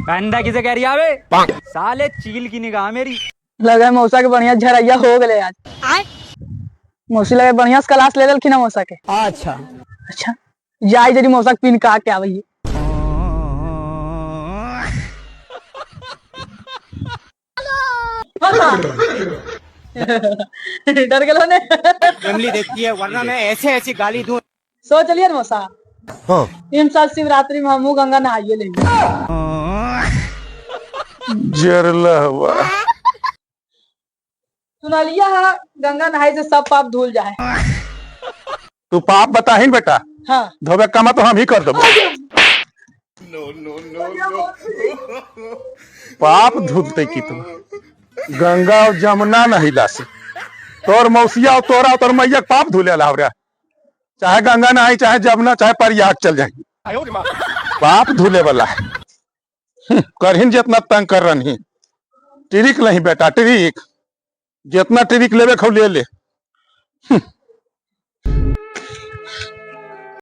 बंदा किसे कह रही आवे साले चील की निगाह मेरी। लगे मौसा के बढ़िया झरैया हो गए आज। मौसी लगे बढ़िया से क्लास ले लेलखिन मौसा के। अच्छा अच्छा जाई जरी मौसा के पिन का के आवे। डर गए ने फैमिली देखती है वरना मैं ऐसे ऐसी गाली दूं। सो चलिए मौसा। हाँ इन साल शिवरात्रि में हम गंगा नहाइए लेंगे। जरला हुआ सुनलिया है गंगा नहाए से सब पाप धुल जाए। तू पाप बता ही बेटा। हाँ धोबे कमा तो हम ही कर देबो। पाप धुलते की तू गंगा और जमुना नहीं लासी तोर मौसिया और तोरा और तोर मैया पाप धुले ला रे। चाहे गंगा नहाई चाहे जमुना चाहे प्रयाग चल जाए पाप धुले वाला है। करहिन जितना तंग कर रही ट्रिक नहीं बेटा ट्रिक जितना ट्रिक लेवे खो ले ले।